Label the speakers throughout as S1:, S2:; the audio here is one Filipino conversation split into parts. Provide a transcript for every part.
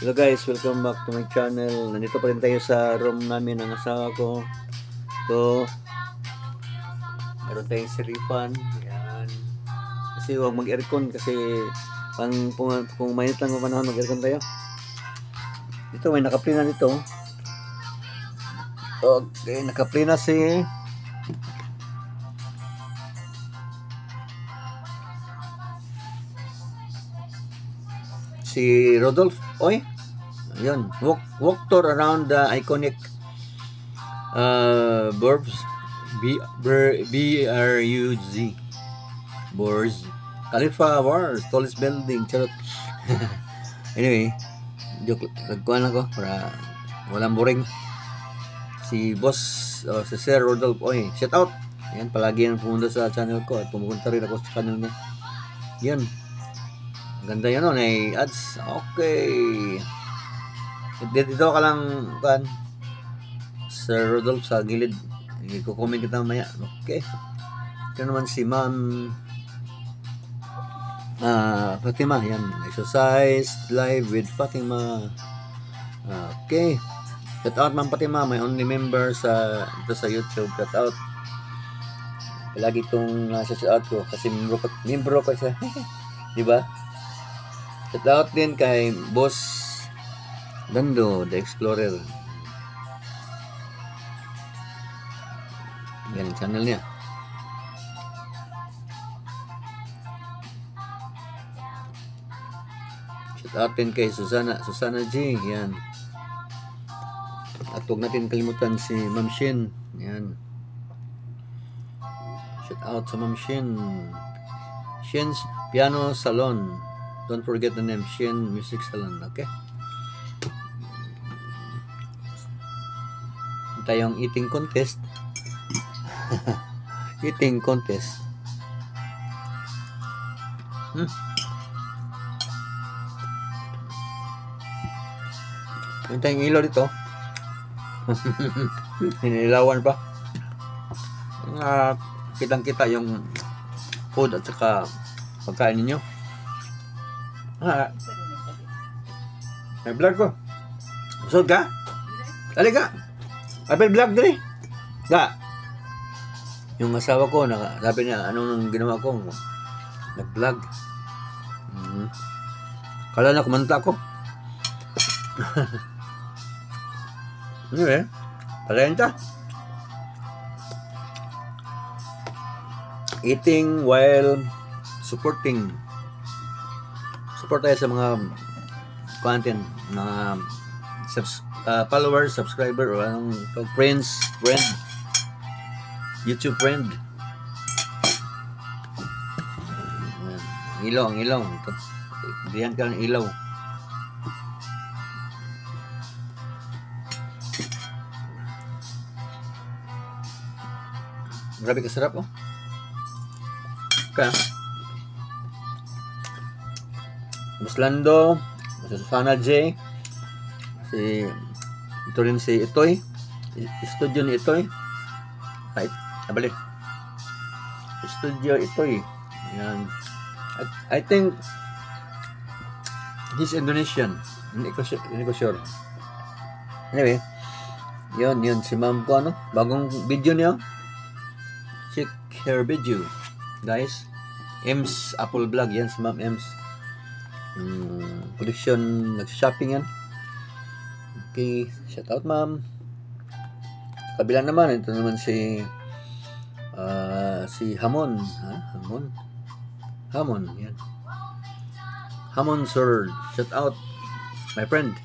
S1: Hello guys, welcome back to my channel. Nandito pa rin tayo sa room namin ng asawa ko. Ito, meron tayong sirifan. Yan. Kasi huwag mag-aircon kasi kung mainit lang ang panahon, mag-aircon tayo. Dito may nakaplina dito. Okay, nakaplina si Rodolph. Oy, yun, walk tour around the iconic Burj Burj Khalifa Wars, tallest building. Charot. Anyway, joke, nagkuhan ako para walang boring. Si boss, si Sir Rodolph, oy, shout out. Yan, palagi yan pumunta sa channel ko at pumunta rin ako sa channel niya. Yan, ganda yan, no? May ads. Okay, dito ka lang kan Sir Rodolph sa gilid. I-comment kita mamaya. Okay, ito naman si Ma'am Fatima. Yan, exercise live with Fatima. Okay, shout out Ma'am Fatima, my only member sa ito sa YouTube. Shout out, palagi itong nasa shout out ko kasi membro ko siya. Diba? Shout out din kay Boss Dando, the Explorer. Yan ang channel niya. Shout out din kay Susana G. Yan. At huwag natin kalimutan si Ma'am Shin. Yan. Shout out sa Ma'am Shin. Shin's Piano Salon. Don't forget the name, Shin Music Salon. Okay? Tayong eating contest. Eating contest. Yung tayong ilaw dito. Hinilawan pa. Kitang-kita yung food at saka pagkain ninyo. May vlog ko. Busog ka? Dali ka. Apel vlog dali. Ga. Yung asawa ko, sabi niya, anong ginawa ko? Nag-vlog. Kala na kumanta ko. Anyway, talenta. Eating while supporting. Support tayo sa mga content, mga followers, subscriber, o anong friend, YouTube friend. Ilaw, ang ilaw. Diyan ka ng ilaw. Grabe kasarap, oh. Okay. Mas Lando, si Susana J, ito rin si Itoy, studio ni Itoy. Right, abali. Studio Itoy. Yan. I think he's Indonesian. Hindi ko sure. Anyway, yun si ma'am ko, bagong video niya. Check her video, guys. Ems Apple Vlog, yan si Ma'am Ems. Collection, nag-shopping yan. Okay, shout out Ma'am. Sa kabila naman, ito naman si Hamon. Hamon, yan. Hamon Sir, shout out my friend.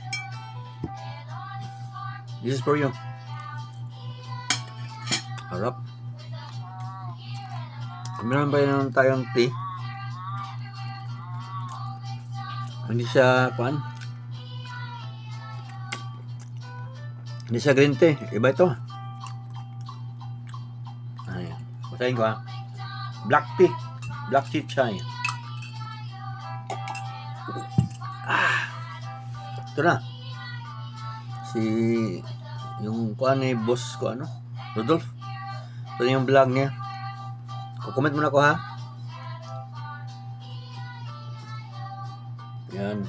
S1: This is for you. Harap. Meron ba yung tayong tea? Hindi siya hindi siya green tea. Iba ito. Ayan. Basahin ko, ha. Black tea. Black tea chai. Ito na. Yung ni boss ko, Rodolph. Ito na yung vlog niya. Comment muna ko, ha. Yan.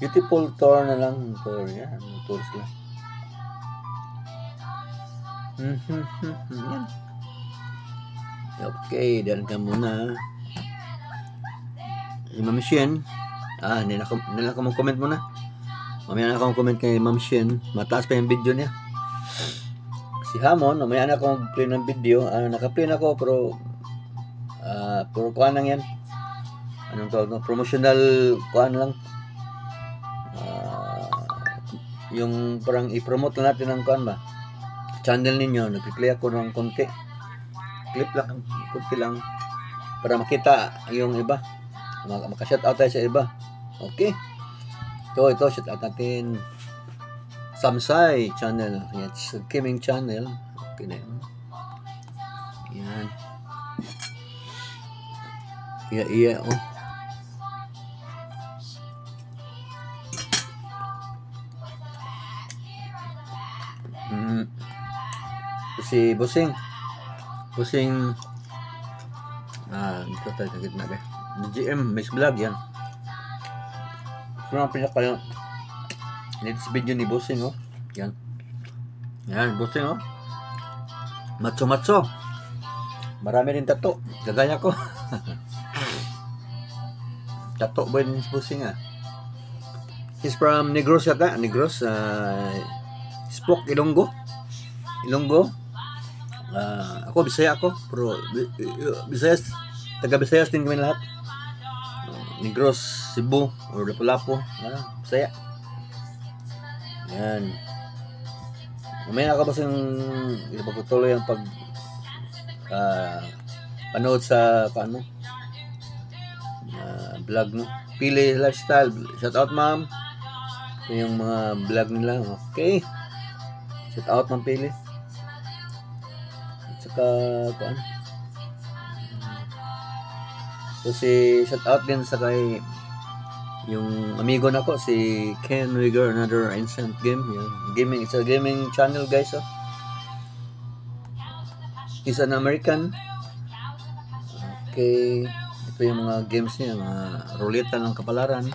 S1: Beautiful tour na lang. Tour. Yan. Tour sila. Yan. Okay. Dahil ka muna. Si Ma'am Shen. Nila ko mag-comment muna. Mamaya na ako mag-comment kay Ma'am Shen. Mataas pa yung video niya. Si Hamon. Mamaya na ako mag-play ng video. Naka-play na ako pero puro kuhaan lang yan. Anong tawag no? Promotional kuhaan lang. Yung parang i-promote lang natin ng kuhaan ba? Channel ninyo. Nag-play ako ng konti. Clip lang. Konti lang. Para makita yung iba. Maka-shoutout tayo sa iba. Okay. Ito, shoutout natin. Samsai channel. It's a gaming channel. Okay na yun. Yan. Iya, oh. Si Busing. Ito tayo kagit na ba? GM, Miss Vlog yan. Ito na pinaka yung next video ni Busing, oh. Yan. Yan, Busing, oh. Macho. Marami rin tato. Gagaya ko. Tato ba yung Busing, ah? He's from Negros yata. Negros. Spock, Ilonggo. Ako, Bisaya ako. Pero, Bisayas. Taga-Bisayas din kami lahat. Negros, Cebu, or Lapu-Lapu. Bisaya. Yan. Mamaya na kasi ipagtuloy ang panood sa vlog no. Pili Lifestyle. Shout out ma'am. Ito yung mga vlog nila. Okay. Shout out ma'am Pili. At saka so shout out din sa kay yung amigo na ko si Ken Wigger, another ancient game. Gaming, it's a gaming channel guys. He's an American. Okay, ito yung mga games niya, mga ruleta ng kapalaran.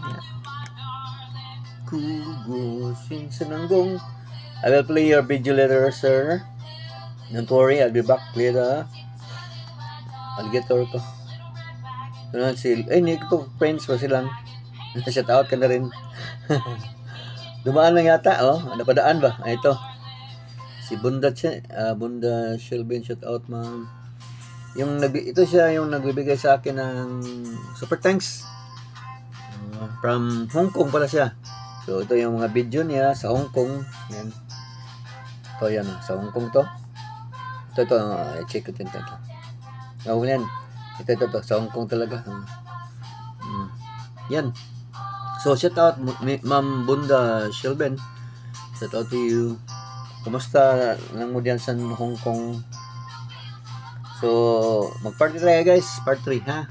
S1: Kugusin sa nanggong. I will play your video later, sir. Don't worry, I'll be back later. Alligator ko. Nick to friends pa silang. Shout out ka na rin. Dumaan lang yata, oh. Napadaan ba? Ito. Si Bunda Shelby, shout out ma'am. Ito siya yung nagbibigay sa akin ng super thanks. From Hong Kong pala siya. So ito yung mga video niya sa Hong Kong. Yan. Ito yan, sa Hong Kong to. Ito, check ko din ito. Yan. Ito, sa Hong Kong talaga. Yan. So, shout out, Ma'am Bunda Shelben. Shout out to you. Kumusta lang mo diyan sa Hong Kong? So, mag-party tayo guys. Part 3, ha?